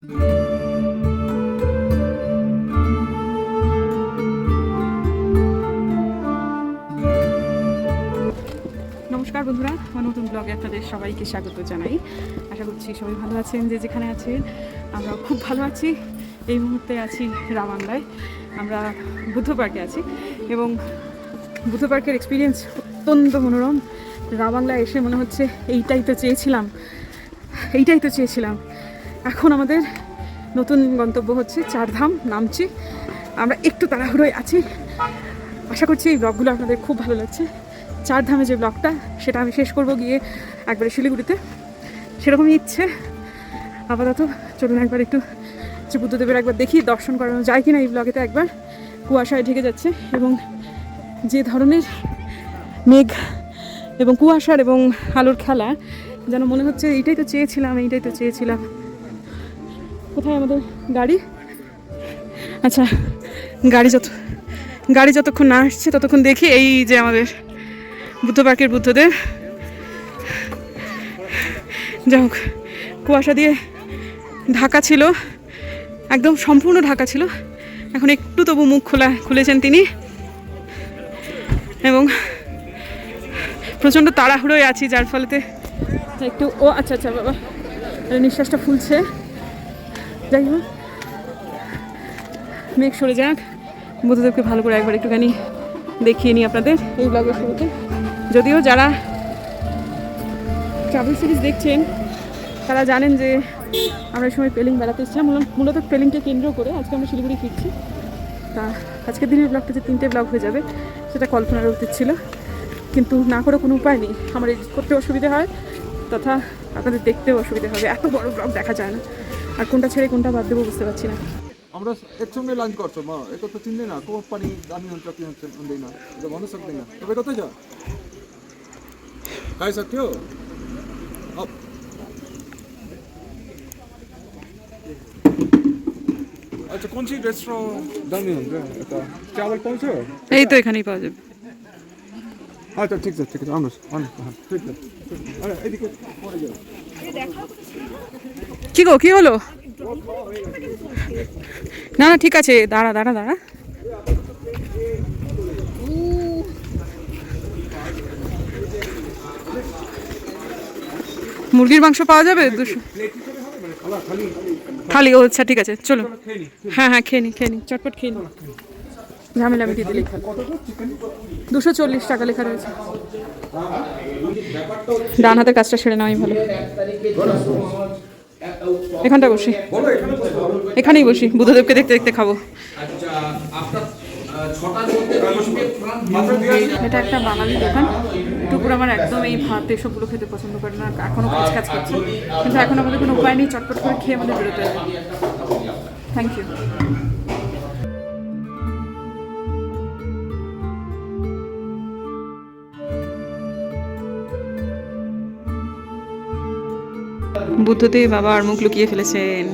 নমস্কার বন্ধুরা, আমার নতুন ব্লগে আপনাদের সবাইকে স্বাগত জানাই। আশা করছি সবাই ভালো আছেন, যে যেখানে আছেন। আমরা খুব ভালো আছি। এই মুহূর্তে আছি রাবাংলায়। আমরা বুদ্ধ পার্কে আছি এবং বুদ্ধ পার্কের এক্সপিরিয়েন্স অত্যন্ত মনোরম। রাবাংলায় এসে মনে হচ্ছে এইটাই তো চেয়েছিলাম। এখন আমাদের নতুন গন্তব্য হচ্ছে চারধাম। নামছি। আমরা একটু তাড়াহুড়োয় আছি। আশা করছি এই ব্লগগুলো আপনাদের খুব ভালো লাগছে। চারধামে যে ব্লগটা, সেটা আমি শেষ করব গিয়ে একবারে শিলিগুড়িতে, সেরকমই ইচ্ছে। আপাতত চলুন একবার একটু বুদ্ধদেবের একবার দেখি, দর্শন করানো যায় কিনা এই ব্লগেতে। একবার কুয়াশায় ঢেকে যাচ্ছে এবং যে ধরনের মেঘ এবং কুয়াশার এবং আলোর খেলা, যেন মনে হচ্ছে এইটাই তো চেয়েছিলাম। কোথায় আমাদের গাড়ি? আচ্ছা, গাড়ি যতক্ষণ না আসছে ততক্ষণ দেখি। এই যে আমাদের বুদ্ধ পার্কের বুদ্ধদেব। যাই হোক, কুয়াশা দিয়ে ঢাকা ছিল, একদম সম্পূর্ণ ঢাকা ছিল। এখন একটু তবু মুখ খুলেছেন তিনি এবং প্রচণ্ড তাড়াহুড়োয় আছি, যার ফলেতে একটু আচ্ছা বাবা, নিঃশ্বাসটা ফুলছে। যাই হোক, মেঘ সরে যাক, বুদ্ধদেবকে ভালো করে একবার একটুখানি দেখিয়ে নিই আপনাদের এই ব্লগের শুরুতে। যদিও যারা ট্রাভেল সিরিজ দেখছেন তারা জানেন যে আমরা এই সময় পেলিং বেড়াতে এসেছিলাম, মূলত পেলিংকে কেন্দ্র করে। আজকে আমরা শিলিগুড়ি ফিরছি। তা আজকের দিনের ব্লগটা যে 3টে ব্লগ হয়ে যাবে সেটা কল্পনার অতীত ছিল, কিন্তু না করে কোনো উপায় নেই। আমার এডিট করতে অসুবিধা হয়, তথা আপনাদের দেখতেও অসুবিধা হবে। এত বড় ব্লগ দেখা যায় না, আর কোনটা ছেড়ে কোনটা বাদ দেবো বুঝতে পারছি না। আমরা একসঙ্গে লাঞ্চ করছো মা, এটা তো চিনলি না কোম্পানি দামি অঞ্চল হচ্ছে না, এটা মানুষ सकते না। তবে কোথায় যা খাই सकते हो आप? আচ্ছা, কোন সি রেস্টুরেন্ট দামি অঞ্চল এটা চাवल পৌঁছে? এই তো এখানেই পাওয়া যাবে। আচ্ছা, ঠিক আছে আমরা ঠিক আছে। আরে এদিকে পরে যাও। কি হলো? না ঠিক আছে, দাঁড়া। মুরগির মাংস পাওয়া যাবে 200 খালি? ও আচ্ছা, ঠিক আছে, চলো। হ্যাঁ, খেয়ে নি, চটপট খেয়ে নি। ঝামেলা মিটিয়ে দিলে 240 টাকা লেখা রয়েছে। ডান হাতের কাজটা সেরে নেওয়াই ভালো। এখানেই বসি, বুদ্ধদেবকে দেখতে খাবো। এটা একটা বাঙালি দোকান। টুকুর আমার একদম এই ভাত এসবগুলো খেতে পছন্দ করে না, এখনও কাজ করছে, কিন্তু এখন আমাদের কোনো উপায় নেই, চটপট করে খেয়ে আমাদের বেরোতে হবে। Thank you. বুদ্ধদেব বাবা আর মুখ লুকিয়ে ফেলেছেন।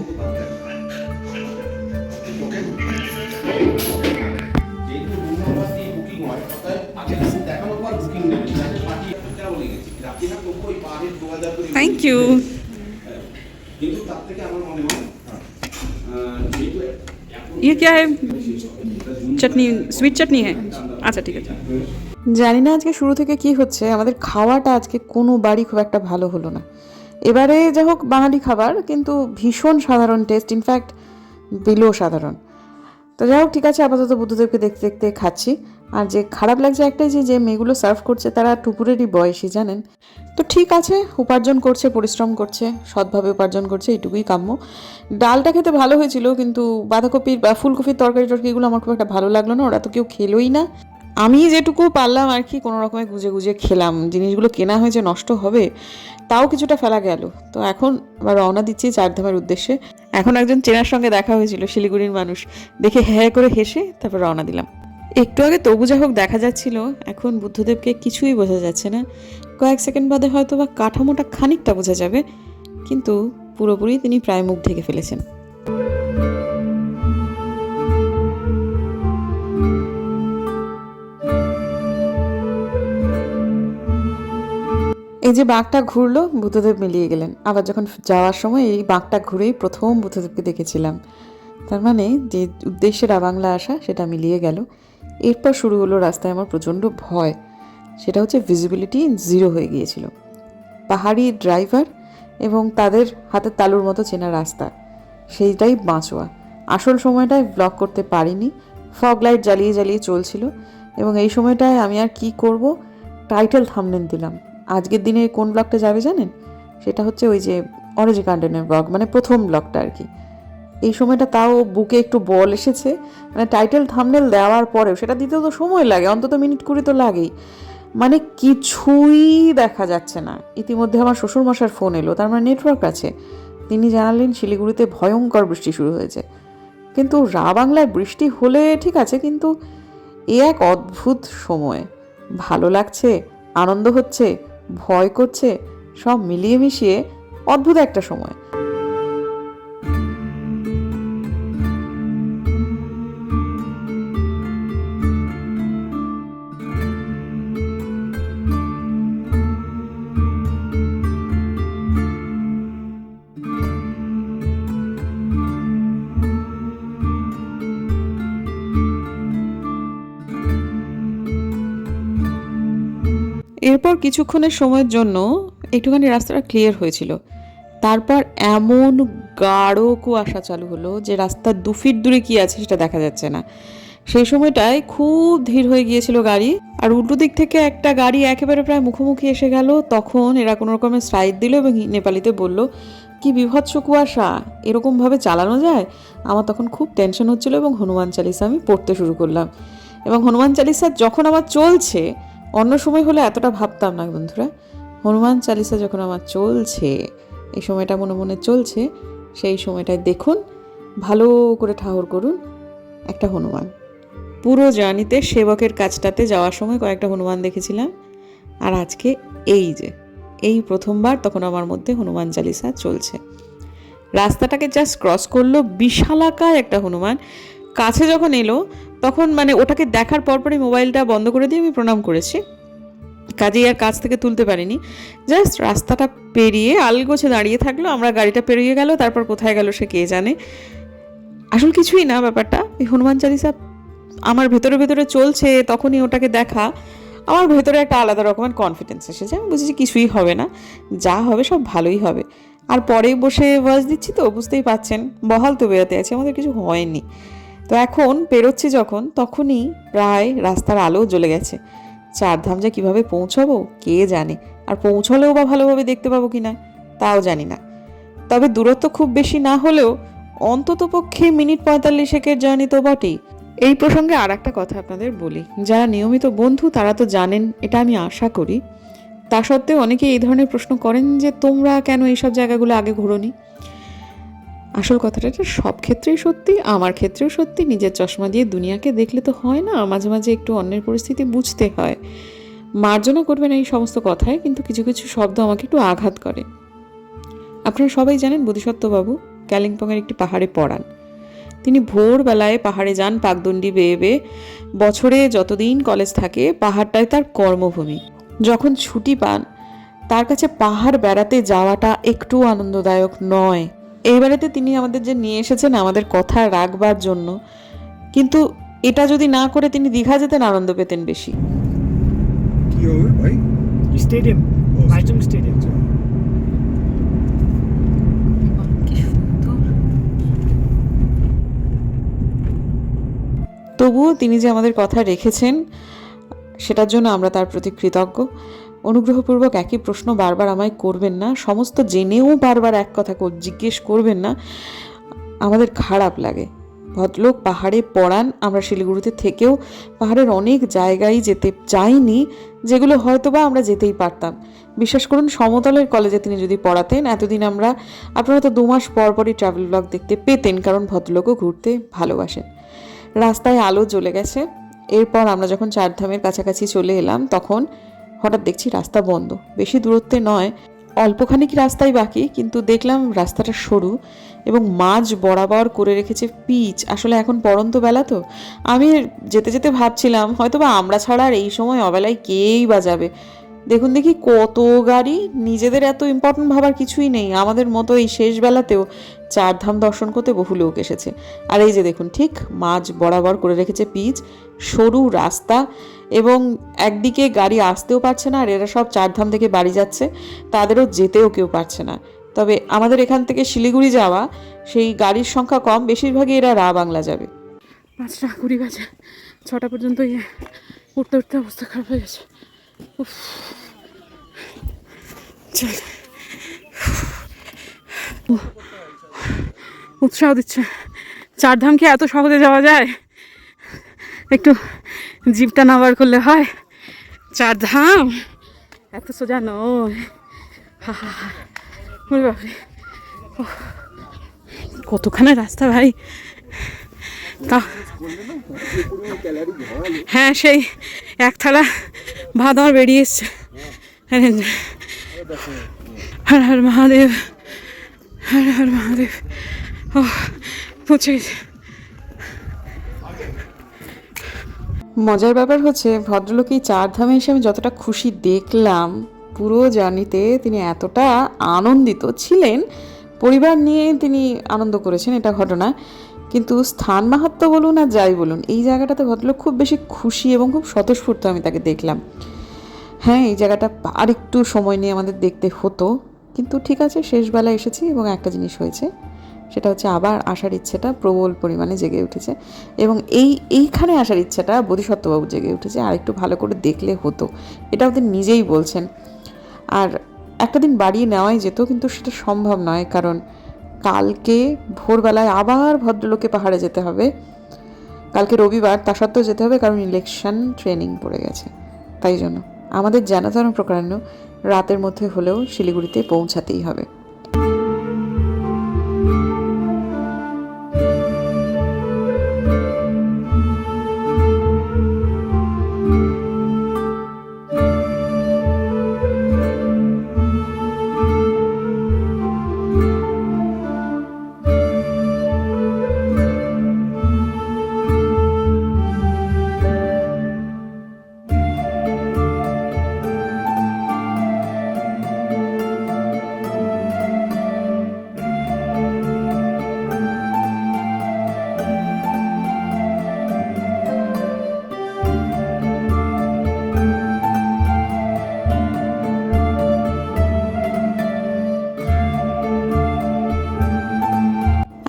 Thank you. ये क्या है? चटनी, स्वीट चटनी है। আচ্ছা, ঠিক আছে। জানি না আজকে শুরু থেকে কি হচ্ছে, আমাদের খাওয়াটা আজকে কোনো বাড়ি খুব একটা ভালো হলো না। এবারে যা হোক বাঙালি খাবার, কিন্তু ভীষণ সাধারণ টেস্ট, ইনফ্যাক্ট বিলো সাধারণ। তো যাই হোক, ঠিক আছে, আপাতত বুদ্ধদেবকে দেখতে খাচ্ছি। আর যে খারাপ লাগছে একটাই, যে মেয়েগুলো সার্ভ করছে তারা টুকুরেরই বয়সী, জানেন তো। ঠিক আছে, উপার্জন করছে, পরিশ্রম করছে, সৎভাবে উপার্জন করছে, এইটুকুই কাম্য। ডালটা খেতে ভালো হয়েছিল, কিন্তু বাঁধাকপির বা ফুলকপির তরকারিগুলো আমার খুব একটা ভালো লাগলো না। ওরা তো কেউ খেলোই না। আমি যেটুকু পারলাম আর কি, কোনো রকমে গুজে খেলাম। জিনিসগুলো কেনা হয়েছে, নষ্ট হবে, তাও কিছুটা ফেলা গেল। তো এখন আবার রওনা দিচ্ছি চারধামের উদ্দেশ্যে। এখন একজন চেনার সঙ্গে দেখা হয়েছিল, শিলিগুড়ির মানুষ, দেখে হ্যাঁ করে হেসে তারপর রওনা দিলাম। একটু আগে তবু যা হোক দেখা যাচ্ছিল, এখন বুদ্ধদেবকে কিছুই বোঝা যাচ্ছে না। কয়েক সেকেন্ড বাদে হয়তো বা কাঠামোটা খানিকটা বোঝা যাবে, কিন্তু পুরোপুরি তিনি প্রায় মুখ ঢেকে ফেলেছেন। এই যে বাঁকটা ঘুরলো, বুদ্ধদেব মিলিয়ে গেলেন। আবার যখন যাওয়ার সময় এই বাঁকটা ঘুরেই প্রথম বুদ্ধদেবকে দেখেছিলাম। তার মানে যে উদ্দেশ্যে রাবাংলা আসা সেটা মিলিয়ে গেল। এরপর শুরু হলো রাস্তায় আমার প্রচণ্ড ভয়, সেটা হচ্ছে ভিজিবিলিটি 0 হয়ে গিয়েছিল। পাহাড়ি ড্রাইভার এবং তাদের হাতের তালুর মতো চেনা রাস্তা, সেইটাই বাঁচোয়া। আসল সময়টায় ব্লগ করতে পারিনি, ফগ লাইট জ্বালিয়ে জ্বালিয়ে চলছিল। এবং এই সময়টায় আমি আর কি করব, টাইটেল থাম্বনেল দিলাম। আজকের দিনে কোন ব্লগটা যাবে জানেন? সেটা হচ্ছে ওই যে অরেঞ্জ গার্ডেনের ব্লগ, মানে প্রথম ব্লগটা আর কি। এই সময়টা তাও বুকে একটু বল এসেছে, মানে টাইটেল থাম্বনেল দেওয়ার পরেও সেটা দিতেও তো সময় লাগে, অন্তত মিনিট 20 তো লাগেই। মানে কিছুই দেখা যাচ্ছে না। ইতিমধ্যে আমার শ্বশুরমশার ফোন এলো, তার মানে নেটওয়ার্ক আছে। তিনি জানালেন শিলিগুড়িতে ভয়ঙ্কর বৃষ্টি শুরু হয়েছে। কিন্তু বাংলায় বৃষ্টি হলে ঠিক আছে, কিন্তু এ এক অদ্ভুত সময়। ভালো লাগছে, আনন্দ হচ্ছে, ভয় করছে, সব মিলিয়ে মিশিয়ে অদ্ভুত একটা সময়। এরপর কিছুক্ষণের সময়ের জন্য একটুখানি রাস্তাটা ক্লিয়ার হয়েছিল। তারপর এমন গাঢ় কুয়াশা চালু হলো যে রাস্তার 2 ফিট দূরে কি আছে সেটা দেখা যাচ্ছে না। সেই সময়টায় খুব ধীর হয়ে গিয়েছিল গাড়ি, আর উল্টো দিক থেকে একটা গাড়ি একেবারে প্রায় মুখোমুখি এসে গেল। তখন এরা কোনো রকমের সাইড দিল এবং নেপালিতে বলল, কি বিভৎস কুয়াশা, এরকমভাবে চালানো যায়? আমার তখন খুব টেনশন হচ্ছিল এবং হনুমান চালিসা আমি পড়তে শুরু করলাম। এবং হনুমান চালিসা যখন আমার চলছে, অন্য সময় হলে এতটা ভাবতাম না বন্ধুরা, হনুমান চালিসা যখন আমার চলছে, এই সময়টা মনে মনে চলছে, সেই সময়টায় দেখুন, ভালো করে ঠাহর করুন, একটা হনুমান। পুরো জার্নিতে সেবকের কাজটাতে যাওয়ার সময় কয়েকটা হনুমান দেখেছিলাম, আর আজকে এই প্রথমবার তখন আমার মধ্যে হনুমান চালিসা চলছে। রাস্তাটাকে জাস্ট ক্রস করলো বিশালাকার একটা হনুমান। কাছে যখন এলো তখন মানে ওটাকে দেখার পরপরই মোবাইলটা বন্ধ করে দিয়ে আমি প্রণাম করেছি, কাজেই আর কাছ থেকে তুলতে পারিনি। জাস্ট রাস্তাটা পেরিয়ে আলগোছে দাঁড়িয়ে থাকলো, আমরা গাড়িটা পেরিয়ে গেল, তারপর কোথায় গেল সে কে জানে। আসল কিছুই না ব্যাপারটা, এই হনুমান চালিসা আমার ভেতরে ভেতরে চলছে, তখনই ওটাকে দেখা আমার ভেতরে একটা আলাদা রকমের কনফিডেন্স এসেছে। আমি বুঝেছি কিছুই হবে না, যা হবে সব ভালোই হবে। আর পরে বসে ভয়েস দিচ্ছি তো বুঝতেই পাচ্ছেন, বহাল তো বেরোতে আছে, আমাদের কিছু হয়নি। তো এখন পেরোচ্ছি যখন, তখনই প্রায় রাস্তার আলো জ্বলে গেছে। চারধাম যে কীভাবে পৌঁছাবো কে জানে, আর পৌঁছলেও বা ভালোভাবে দেখতে পাবো কি না তাও জানি না। তবে দূরত্ব খুব বেশি না হলেও অন্তত পক্ষে মিনিট 45 জার্নি তো বটেই। এই প্রসঙ্গে আর একটা কথা আপনাদের বলি, যারা নিয়মিত বন্ধু তারা তো জানেন, এটা আমি আশা করি। তা সত্ত্বেও অনেকে এই ধরনের প্রশ্ন করেন যে তোমরা কেন এইসব জায়গাগুলো আগে ঘোরোনি। আসল কথাটা সব ক্ষেত্রেই সত্যি, আমার ক্ষেত্রেও সত্যি। নিজের চশমা দিয়ে দুনিয়াকে দেখলে তো হয় না, মাঝে মাঝে একটু অন্যের পরিস্থিতি বুঝতে হয়। মার্জনা করবেন এই সমস্ত কথায়, কিন্তু কিছু কিছু শব্দ আমাকে একটু আঘাত করে। আপনারা সবাই জানেন বোধিসত্ত্ববাবু কালিম্পংয়ের একটি পাহাড়ে পড়ান। তিনি ভোরবেলায় পাহাড়ে যান পাকদণ্ডি বেয়ে বেয়ে। বছরে যতদিন কলেজ থাকে পাহাড়টাই তার কর্মভূমি। যখন ছুটি পান তার কাছে পাহাড় বেড়াতে যাওয়াটা একটু আনন্দদায়ক নয়। এইবারেতে তিনি আমাদের যে নিয়ে এসেছেন আমাদের কথা রাখবার জন্য, কিন্তু এটা যদি না করে তিনি দীঘা যেতেন আনন্দ পেতেন বেশি। কি হবে ভাই? স্টেডিয়াম, মাইজুং স্টেডিয়াম। তবুও তিনি যে আমাদের কথা রেখেছেন সেটার জন্য আমরা তার প্রতি কৃতজ্ঞ। অনুগ্রহপূর্বক একই প্রশ্ন বারবার আমায় করবেন না, সমস্ত জেনেও বারবার এক কথা জিজ্ঞেস করবেন না, আমাদের খারাপ লাগে। ভদ্রলোক পাহাড়ে পড়ান, আমরা শিলিগুড়িতে থেকেও পাহাড়ের অনেক জায়গায় যেতে চাইনি, যেগুলো হয়তো বা আমরা যেতেই পারতাম। বিশ্বাস করুন, সমতলের কলেজে তিনি যদি পড়াতেন এতদিন আপনারা তো 2 মাস পর পরই ট্রাভেল ব্লগ দেখতে পেতেন, কারণ ভদ্রলোকও ঘুরতে ভালোবাসেন। রাস্তায় আলো জ্বলে গেছে। এরপর আমরা যখন চারধামের কাছাকাছি চলে এলাম তখন হঠাৎ দেখছি রাস্তা বন্ধ। বেশি দূরত্বে নয়, অল্পখানিক রাস্তাই বাকি, কিন্তু দেখলাম রাস্তাটা সরু এবং মাঝ বরাবর করে রেখেছে পিচ। আসলে এখন পড়ন্ত বেলা তো, আমি যেতে যেতে ভাবছিলাম হয়তো বা আমরা ছাড়া আর এই সময় অবেলায় কেই বা যাবে। দেখুন দেখি কত গাড়ি, নিজেদের এত ইম্পর্টেন্ট ভাবার কিছুই নেই, আমাদের মতো এই শেষ বেলাতেও চারধাম দর্শন করতে বহু লোক এসেছে। আর এই যে দেখুন ঠিক মাঝ বরাবর করে রেখেছে পিচ, সরু রাস্তা, এবং একদিকে গাড়ি আসতেও পারছে না, আর এরা সব চারধাম থেকে বাড়ি যাচ্ছে, তাদেরও যেতেও কেউ পারছে না। তবে আমাদের এখান থেকে শিলিগুড়ি যাওয়া সেই গাড়ির সংখ্যা কম, বেশিরভাগই এরা বাংলা যাবে। 5:20 বাজে, 6টা পর্যন্ত উঠতে উঠতে অবস্থা খারাপ হয়ে গেছে। উফ। চল। উৎসাহ দিচ্ছে, চারধাম কি এত সহজে যাওয়া যায়? একটু জিপটা না বার করলে হয়? চারধাম এত সোজা নয়। হা হা হা, ওরে বাপরে, উফ, কতখানি রাস্তা ভাই। তা হ্যাঁ, সেই এক থালা ভাত আমার বেরিয়ে এসছে। হর হর মহাদেব, হর হর মহাদেব। ও পৌঁছে গেছে। মজার ব্যাপার হচ্ছে ভদ্রলোক এই চারধামে এসে আমি যতটা খুশি দেখলাম, পুরো জার্নিতে তিনি এতটা আনন্দিত ছিলেন, পরিবার নিয়ে তিনি আনন্দ করেছেন এটা ঘটনা, কিন্তু স্থান মাহাত্ম্য বলুন আর যাই বলুন, এই জায়গাটাতে ভদ্রলোক খুব বেশি খুশি এবং খুব স্বতঃস্ফূর্ত আমি তাকে দেখলাম। হ্যাঁ, এই জায়গাটা আর একটু সময় নিয়ে আমাদের দেখতে হতো, কিন্তু ঠিক আছে, শেষবেলা এসেছি এবং একটা জিনিস হয়েছে, সেটা হচ্ছে আবার আসার ইচ্ছেটা প্রবল পরিমাণে জেগে উঠেছে, এবং এইখানে আসার ইচ্ছাটা বোধিসত্ত্ববাবু জেগে উঠেছে, আর একটু ভালো করে দেখলে হতো, এটা ওদের নিজেই বলছেন। আর একটা দিন বাড়িয়ে নেওয়াই যেত, কিন্তু সেটা সম্ভব নয়, কারণ কালকে ভোরবেলায় আবার ভদ্রলোকে পাহাড়ে যেতে হবে, কালকে রবিবার, তা সত্ত্বেও যেতে হবে, কারণ ইলেকশন ট্রেনিং পড়ে গেছে। তাই জন্য আমাদের যেন তেন প্রকারান্য রাতের মধ্যে হলেও শিলিগুড়িতে পৌঁছাতেই হবে।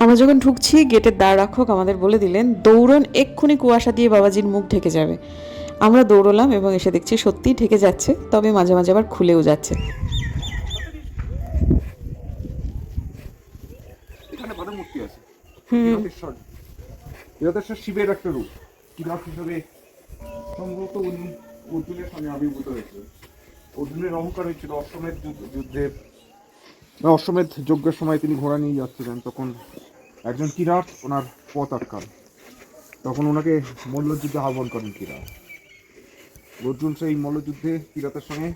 আমরা যখন ঢুকছি, গেটের দ্বার রক্ষক আমাদের বলে দিলেন, দৌড়ন, এক্ষুনি কুয়াশা দিয়ে বাবাজির মুখ ঢেকে যাবে। আমরা দৌড়লাম এবং এসে দেখছি সত্যিই ঢেকে যাচ্ছে, তবে মাঝে মাঝে আবার খুলেও যাচ্ছে। এখানে ভালো মূর্তি আছে, কিরাতেশ্বর শিবের একটা রূপ, কিরাত হিসেবে সম্ভবত উনি অর্জুনের সামনে আবির্ভূত হয়েছিল। অর্জুনের অহংকার হয়েছিল অশ্বমেধ যুদ্ধে, অশ্বমেধ যজ্ঞের সময় তিনি ঘোড়া নিয়ে যাচ্ছিলেন, তখন একজন কিরাট ওনার পথ আটকান, তখন ওনাকে মল্লযুদ্ধে আহ্বান করেন কিরাট। অর্জুন সেই মল্লযুদ্ধে কিরাতের সঙ্গে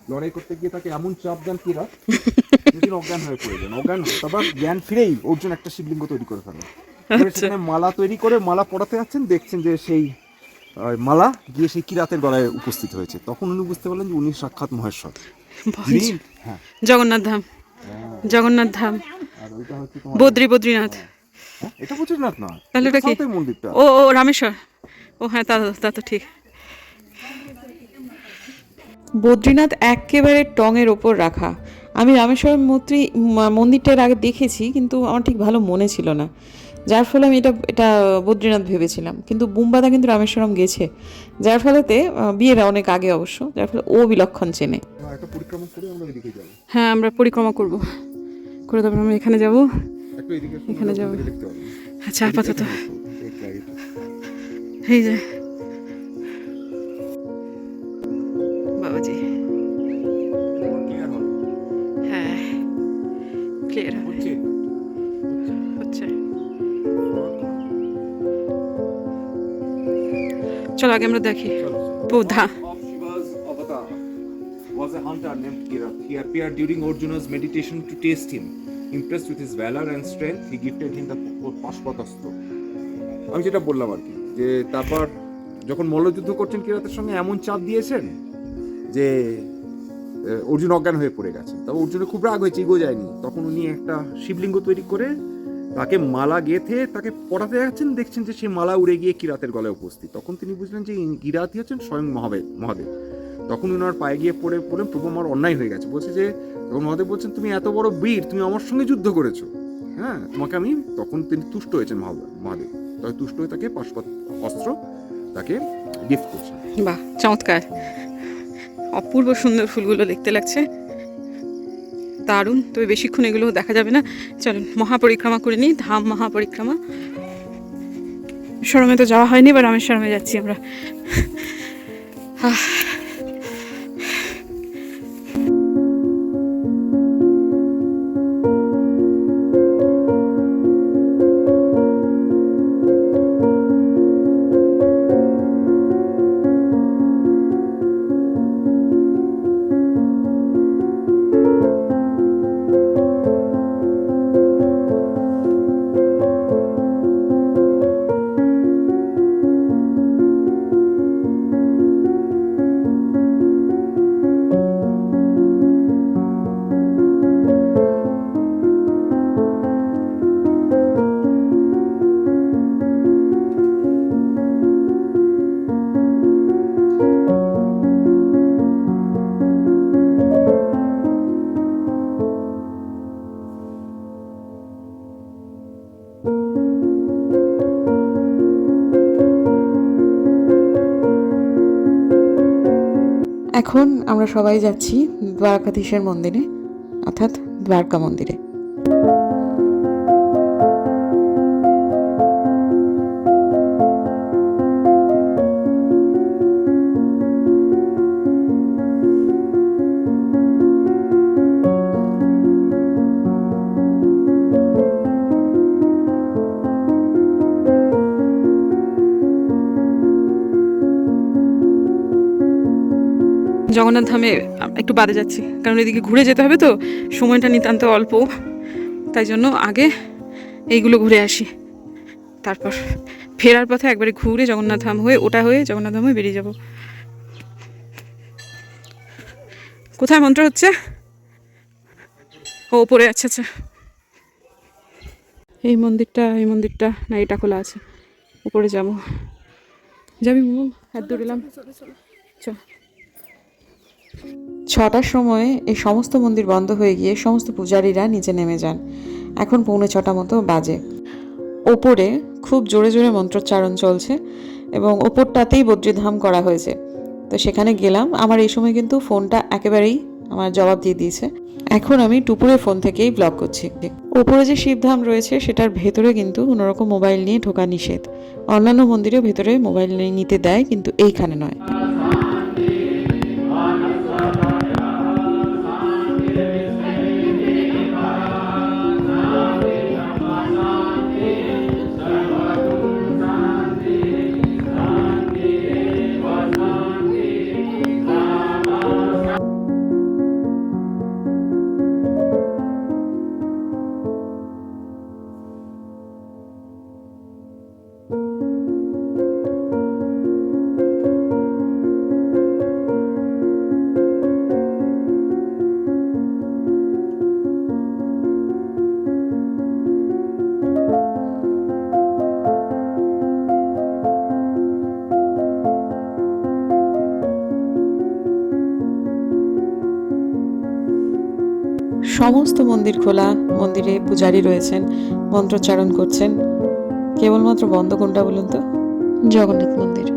লড়াই করতে গিয়ে তাকে এমন চাপ দেন কিরাট, তিনি অজ্ঞান হয়ে পড়ে যান। অজ্ঞান তারপর জ্ঞান ফিরেই অর্জুন একটা শিবলিঙ্গ তৈরি করে ফেলেন। সেখানে মালা তৈরি করে মালা পড়াতে যাচ্ছেন, দেখছেন যে সেই মালা গিয়ে সেই কিরাতের গলায় উপস্থিত হয়েছে। তখন উনি বুঝতে পারলেন যে উনি সাক্ষাৎ মহেশ্বর। হ্যাঁ, জগন্নাথ ধাম, জগন্নাথ ধাম, আর ওইটা হচ্ছে বদ্রীনাথ। এটা বদ্রীনাথ না, তাহলে এটা কি? সাউথের মন্দিরটা। ও ও রামেশ্বর। ও হ্যাঁ, তা তো ঠিক। বদ্রীনাথ একেবারে টঙের ওপর রাখা। আমি রামেশ্বরম মন্দিরটার আগে দেখেছি, কিন্তু আমার ঠিক ভালো মনে ছিল না, যার ফলে আমি এটা বদ্রীনাথ ভেবেছিলাম। কিন্তু বুম্বাদা কিন্তু রামেশ্বরম গেছে, যার ফলেতে বিয়ের অনেক আগে অবশ্য, যার ফলে ও বিলক্ষণ চেনে। একটা পরিক্রমা করে আমরা এদিকে যাব। হ্যাঁ, আমরা পরিক্রমা করে তারপর আমরা এখানে যাব, একটু এদিকে এখানে যাব। দেখতে হবে। আচ্ছা, আপাতত এই যে বাবাজি, হ্যাঁ ক্লিয়ার হচ্ছে। চলো আগে আমরা দেখি। Buddha Of Shiva's avatar was a hunter named Kirat. He appeared during Arjuna's meditation to test him. Impressed with his valor and strength, he gifted him the Pashpatastra. আমি যেটা বললাম আর কি, যে তারপর যখন মল্লযুদ্ধ করছেন কিরাতের সঙ্গে, এমন চাপ দিয়েছেন যে অর্জুন অজ্ঞান হয়ে পড়ে গেছে। তবে অর্জুনের খুব রাগ হয়েছে, ইগো যায়নি। তখন উনি একটা শিবলিঙ্গ তৈরি করে তাকে মালা গেঁথে তাকে পড়াতে যাচ্ছেন, দেখছেন যে সেই মালা উড়ে গিয়ে কিরাতের গলায় উপস্থিত। তখন তিনি বুঝলেন যে কিরাতই হচ্ছেন স্বয়ং মহাদেব। তখন উনার পায়ে গিয়ে বললেন, প্রভু আমার অন্যায় হয়ে গেছে। বলছে যে, তখন মহাদেব বলছেন, তুমি এত বড় বীর, তুমি আমার সঙ্গে যুদ্ধ করেছো, হ্যাঁ, তোমাকে আমি, তখন তিনি তুষ্ট হয়েছেন মহাদেব। তবে তুষ্ট হয়ে তাকে পাশপাত অস্ত্র তাকে গিফট করছেন। বাহ, চমৎকার, অপূর্ব সুন্দর ফুলগুলো দেখতে লাগছে, দারুণ। তবে বেশিক্ষণ এগুলো দেখা যাবে না, চলুন মহাপরিক্রমা করে নিই, ধাম মহাপরিক্রমা। রামেশ্বরমে তো যাওয়া হয়নি, বা রামেশ্বরমে যাচ্ছি আমরা। এখন আমরা সবাই যাচ্ছি দ্বারকাধীশের মন্দিরে, অর্থাৎ দ্বারকা মন্দিরে। জগন্নাথ ধামে একটু বাদে যাচ্ছি, কারণ এদিকে ঘুরে যেতে হবে, তো সময়টা নিতান্ত অল্প, তাই জন্য আগে এইগুলো ঘুরে আসি, তারপর ফেরার পথে একবারে ঘুরে জগন্নাথ ধাম হয়ে, ওটা হয়ে জগন্নাথ ধাম হয়ে বেরিয়ে যাব। কোথায় মন্ত্র হচ্ছে? ও ওপরে, আচ্ছা আচ্ছা। এই মন্দিরটা না, এটা খোলা আছে, উপরে যাব। যাবি মোমো? হাত দূর এলাম, চল। 6টার সময় এই সমস্ত মন্দির বন্ধ হয়ে গিয়ে সমস্ত পূজারীরা নিচে নেমে যান। এখন 6:45 মতো বাজে। ওপরে খুব জোরে জোরে মন্ত্রোচ্চারণ চলছে এবং ওপরটাতেই বদ্রীধাম করা হয়েছে। তো সেখানে গেলাম। আমার এই সময় কিন্তু ফোনটা একেবারেই আমার জবাব দিয়ে দিয়েছে। এখন আমি টুপুরে ফোন থেকেই ব্লগ করছি। ওপরে যে শিবধাম রয়েছে সেটার ভেতরে কিন্তু কোনোরকম মোবাইল নিয়ে ঢোকা নিষেধ। অন্যান্য মন্দিরেও ভেতরে মোবাইল নিতে দেয়, কিন্তু এইখানে নয়। সমস্ত মন্দির খোলা, মন্দিরে পূজারী রয়েছেন, মন্ত্রোচ্চারণ করছেন। কেবলমাত্র বন্ধ কোনটা বলুন তো? জগন্নাথ মন্দির।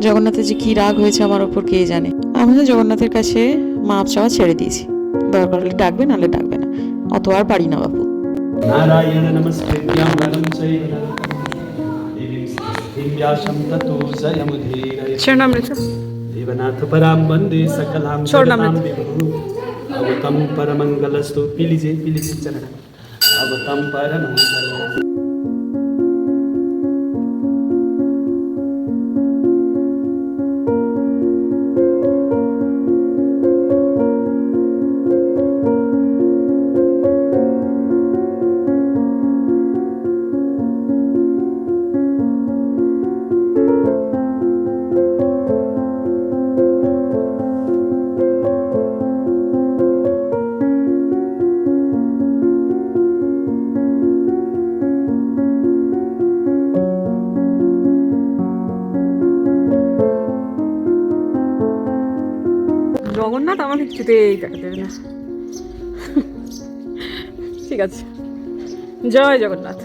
জগন্নাথের যে কী রাগ হয়েছে আমার ওপর কে জানে। আমি তো জগন্নাথের কাছে মাপ চাওয়া ছেড়ে দিয়েছি, দরকার হলে ডাকবে, নাহলে ডাকবে না, অত আর পারি না বাপু। नारायण नमस्कृत्यां वरं चैव देवीं सरस्वतीं ततो जयमुदीरये शरणामृत देवनाथ परां वन्दे सकलां शरणामृत विभुः अवतं परमङ्गलस्तु पिलिजे चरण अवतं परमङ्गल। জগন্নাথ আমাকে কিছুতেই দেখা দেবে না। ঠিক আছে, জয় জগন্নাথ।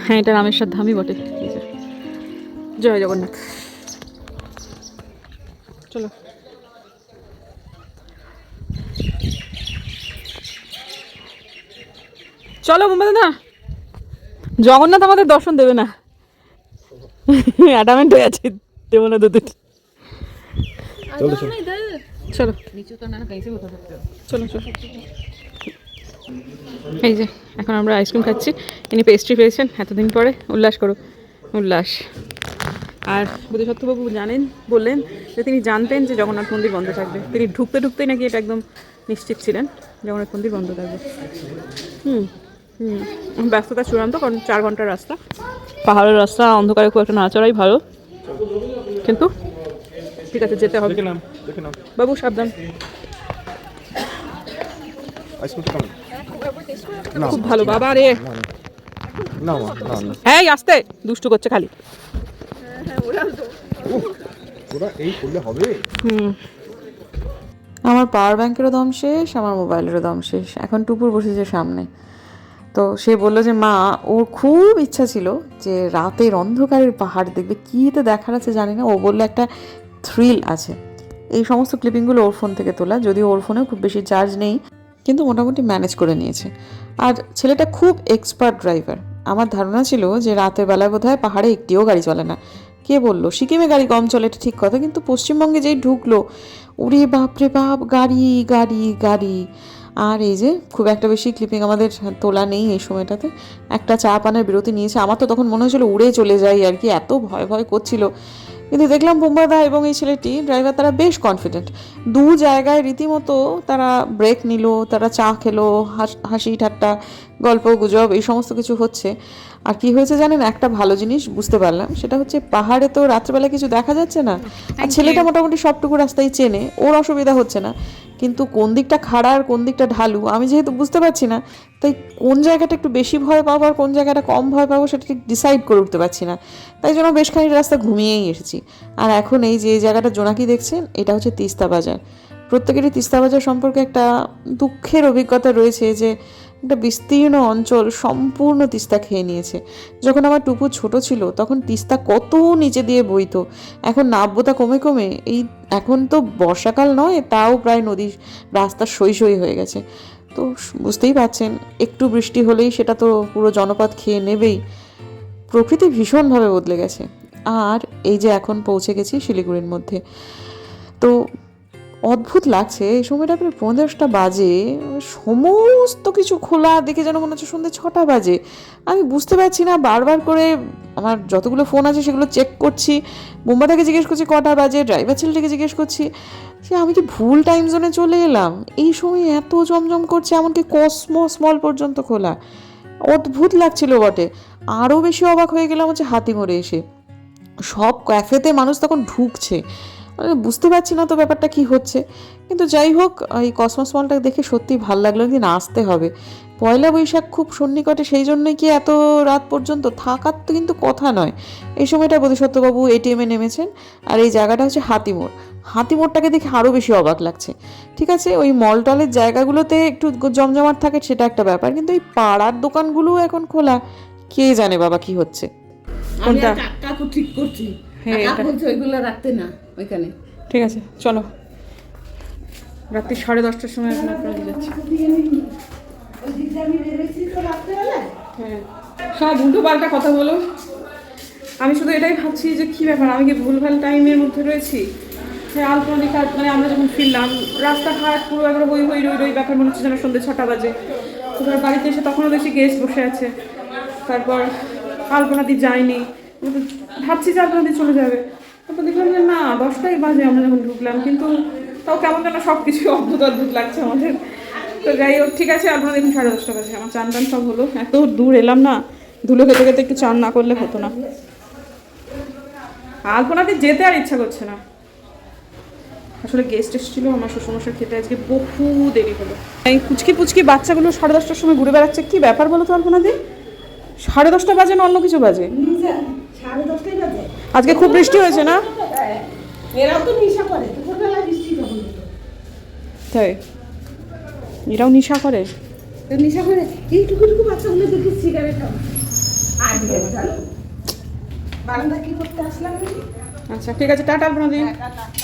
হ্যাঁ, এটা রামেশ্বর ধামই বটে। জয় জগন্নাথ। চলো, চলো বোম্বা দাদা, জগন্নাথ আমাদের দর্শন দেবে না, অ্যাডামেন্ট হয়ে আছে, দেবো না দুটো। চলো চলো চলো চলো। এই যে এখন আমরা আইসক্রিম খাচ্ছি, ইনি পেস্ট্রি পেয়েছেন এতদিন পরে। উল্লাস করো, উল্লাস। আর বোধিসত্ত্ববাবু জানেন, বললেন যে তিনি জানতেন যে জগন্নাথ মন্দির বন্ধ থাকবে। তিনি ঢুকতে ঢুকতেই নাকি এটা একদম নিশ্চিত ছিলেন জগন্নাথ মন্দির বন্ধ থাকবে। ব্যস্ততা চূড়ান্ত, কারণ 4 ঘন্টার রাস্তা, পাহাড়ের রাস্তা, অন্ধকারে খুব একটা না চড়াই ভালো, কিন্তু ঠিক আছে যেতে হবে। বাবু সাবধান। খুব ভালো বাবা রে। হ্যাঁ আসতে দুষ্টু করছে খালি। আমার পাওয়ার ব্যাংকেরও দম শেষ, আমার মোবাইলেরও দম শেষ। এখন টুপুর বসেছে সামনে, তো সে বললো যে মা, ওর খুব ইচ্ছা ছিল যে রাতের অন্ধকারের পাহাড় দেখবে। কীতে দেখার আছে জানি না, ও বললো একটা থ্রিল আছে। এই সমস্ত ক্লিপিংগুলো ওর ফোন থেকে তোলা, যদিও ওর ফোনেও খুব বেশি চার্জ নেই, কিন্তু মোটামুটি ম্যানেজ করে নিয়েছে। আর ছেলেটা খুব এক্সপার্ট ড্রাইভার। আমার ধারণা ছিল যে রাতের বেলায় বোধহয় পাহাড়ে একটিও গাড়ি চলে না। কে বললো সিকিমে গাড়ি কম চলে, এটা ঠিক কথা, কিন্তু পশ্চিমবঙ্গে যেই ঢুকলো, ওরে বাপরে বাপ, গাড়ি গাড়ি গাড়ি। আর এই যে খুব একটা বেশি ক্লিপিং আমাদের তোলা নেই এই সময়টাতে। একটা চা পানের বিরতি নিয়েছে। আমার তো তখন মনে হয়েছিল উড়ে চলে যাই আর কি, এত ভয় ভয় করছিল। কিন্তু দেখলাম বোম্বাদা এবং এই ছেলেটি ড্রাইভার, তারা বেশ কনফিডেন্ট। 2 জায়গায় রীতিমতো তারা ব্রেক নিল, তারা চা খেলো, হাসি ঠাট্টা, গল্প গুজব, এই সমস্ত কিছু হচ্ছে। আর কি হয়েছে জানেন, একটা ভালো জিনিস বুঝতে পারলাম, সেটা হচ্ছে পাহাড়ে তো রাত্রেবেলা কিছু দেখা যাচ্ছে না, আর ছেলেটা মোটামুটি সবটুকু রাস্তায় চেনে, ওর অসুবিধা হচ্ছে না। কিন্তু কোন দিকটা খাড়া আর কোন দিকটা ঢালু আমি যেহেতু বুঝতে পারছি না, তাই কোন জায়গাটা একটু বেশি ভয় পাবো আর কোন জায়গাটা কম ভয় পাবো সেটা ঠিক ডিসাইড করে উঠতে পারছি না। তাই জন্য বেশ খানিক রাস্তা ঘুমিয়েই এসেছি। আর এখন এই যে জায়গাটা জোনাকি দেখছেন, এটা হচ্ছে তিস্তা বাজার। প্রত্যেকেরই তিস্তা বাজার সম্পর্কে একটা দুঃখের অভিজ্ঞতা রয়েছে যে একটা বিস্তীর্ণ অঞ্চল সম্পূর্ণ তিস্তা খেয়ে নিয়েছে। যখন আমার টুপু ছোট ছিল তখন তিস্তা কত নিচে দিয়ে বইতো, এখন নাব্যতা কমে কমে এই এখন তো বর্ষাকাল নয়, তাও প্রায় নদীর রাস্তা সই সই হয়ে গেছে। তো বুঝতেই পারছেন, একটু বৃষ্টি হলেই সেটা তো পুরো জনপদ খেয়ে নেবেই। প্রকৃতি ভীষণভাবে বদলে গেছে। আর এই যে এখন পৌঁছে গেছি শিলিগুড়ির মধ্যে, তো অদ্ভুত লাগছে। এই সময়টা প্রায় 15টা বাজে, সমস্ত কিছু খোলা, দেখে যেন মনে হচ্ছে সন্ধ্যে 6টা বাজে। আমি বুঝতে পারছি না, বারবার করে আমার যতগুলো ফোন আছে সেগুলো চেক করছি, বোম্বাদাকে জিজ্ঞেস করছি কটা বাজে, ড্রাইভার ছেলেটাকে জিজ্ঞেস করছি সে আমি কি ভুল টাইম জোনে চলে এলাম। এই সময় এত জমজম করছে, এমনকি কসমস মল পর্যন্ত খোলা। অদ্ভুত লাগছিল বটে। আরও বেশি অবাক হয়ে গেলাম হচ্ছে হাতিমোড়ে এসে, সব ক্যাফেতে মানুষ তখন ঢুকছে। বুঝতে পারছি না তো ব্যাপারটা কি হচ্ছে, কিন্তু যাই হোক এই কসমস মলটা দেখে সত্যি ভালো লাগলো। একদিন আসতে হবে। 1 বৈশাখ খুব সন্নিকটে, সেই জন্যই কি এত রাত পর্যন্ত থাকার তো কিন্তু কথা নয়। এই সময়টা বোধিসত্ত্ববাবু এটিএমে নেমেছেন। আর এই জায়গাটা হচ্ছে হাতিমোড়। হাতিমোড়টাকে দেখে আরও বেশি অবাক লাগছে। ঠিক আছে, ওই মল টলের জায়গাগুলোতে একটু জমজমাট থাকে সেটা একটা ব্যাপার, কিন্তু এই পাড়ার দোকানগুলো এখন খোলা, কে জানে বাবা কি হচ্ছে। কোনটা? কাকু ঠিক করছি, হ্যাঁ, কাকু বলছে ওইগুলো রাখতে না ওইখানে। ঠিক আছে চলো, রাত্রি 10:30টার সময় এখন আপনারা যাচ্ছি। হ্যাঁ, সব উল্টো পাল্টা কথা বলো। আমি শুধু এটাই ভাবছি যে কী ব্যাপার, আমি কি ভুলভাল টাইমের মধ্যে রয়েছি। হ্যাঁ, আলপনা দেখা, মানে আমরা যখন ফিরলাম রাস্তাঘাট পুরো একবার হই হই রই রই ব্যাপার, মনে হচ্ছে যেন সন্ধ্যে 6টা বাজে। তারপর বাড়িতে এসে তখনও দেখছি গেস্ট বসে আছে। তারপর আলপনাদি যায়নি, ভাবছি যে আলপনাদি চলে যাবে। তারপর দেখলাম যে না, 10টাই বাজে আমরা যখন ঢুকলাম, কিন্তু তাও কেমন যেন সব কিছু অদ্ভুত অদ্ভুত লাগছে আমাদের। তো যাই হোক, ঠিক আছে, আপনারা দেখুন 10:30 বাজে, আমার চান টান সব হলো। এত দূর এলাম না, ধুলো খেতে খেতে একটু চান না করলে হতো না। আলপনাতে যেতে আর ইচ্ছা করছে না। আসলে গেস্ট এসেছিল আমার শ্বশুরমশাই খেতে, আজকে বহু দেরি হলো। এই পুচকি পুচকি বাচ্চাগুলো 10:30টার সময় ঘুরে বেড়াচ্ছে, কি ব্যাপার বলো তো আলপনাদি? 10:30 বাজে না অন্য কিছু বাজে? 10:30 বাজে। আজকে খুব বৃষ্টি হয়েছে না? এরাও তো নিশা করে, দুপুরবেলা বৃষ্টি কখন? তাই এরাও নেশা করে? তো নেশা করে এইটুকু বাচ্চাগুলো দেখে সিগারেট খাবো আর জানো বারান্দা কি করতে আসলাম আমি? আচ্ছা ঠিক আছে, টাটা আপনাদের।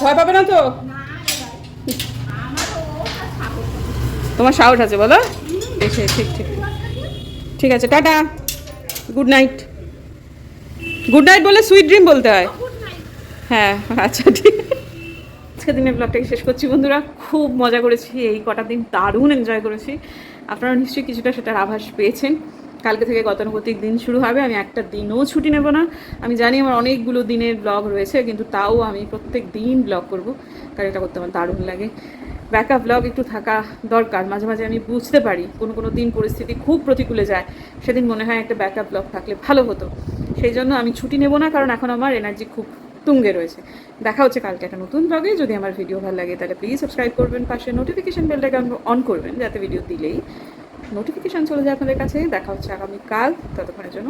ভয় পাবে না তো? তোমার সাহস আছে বলো? এসে ঠিক ঠিক ঠিক আছে, tata, good night. Good night বলে সুইট ড্রিম বলতে হয়। হ্যাঁ আচ্ছা ঠিক আছে। আজকের দিনের ব্লগটাকে শেষ করছি বন্ধুরা। খুব মজা করেছি, এই কটা দিন দারুণ এনজয় করেছি। আপনারা নিশ্চয়ই কিছুটা সেটার আভাস পেয়েছেন। কালকে থেকে গতানুগতিক দিন শুরু হবে, আমি একটা দিনও ছুটি নেব না। আমি জানি আমার অনেকগুলো দিনের ব্লগ রয়েছে, কিন্তু তাও আমি প্রত্যেক দিন ব্লগ করব, কারণ এটা করতে আমার দারুণ লাগে। ব্যাকআপ ব্লগ একটু থাকা দরকার। মাঝে মাঝে আমি বুঝতে পারি কোনো দিন পরিস্থিতি খুব প্রতিকূলে যায়, সেদিন মনে হয় একটা ব্যাকআপ ব্লগ থাকলে ভালো হতো। সেই জন্য আমি ছুটি নেব না, কারণ এখন আমার এনার্জি খুব তুঙ্গে রয়েছে। দেখা হচ্ছে কালকে একটা নতুন ব্লগে। যদি আমার ভিডিও ভালো লাগে তাহলে প্লিজ সাবস্ক্রাইব করবেন, পাশে নোটিফিকেশান বেলটাকে অন করবেন, যাতে ভিডিও দিলেই নোটিফিকেশান চলে যায় আপনাদের কাছে। দেখা হচ্ছে আগামীকাল, ততক্ষণের জন্য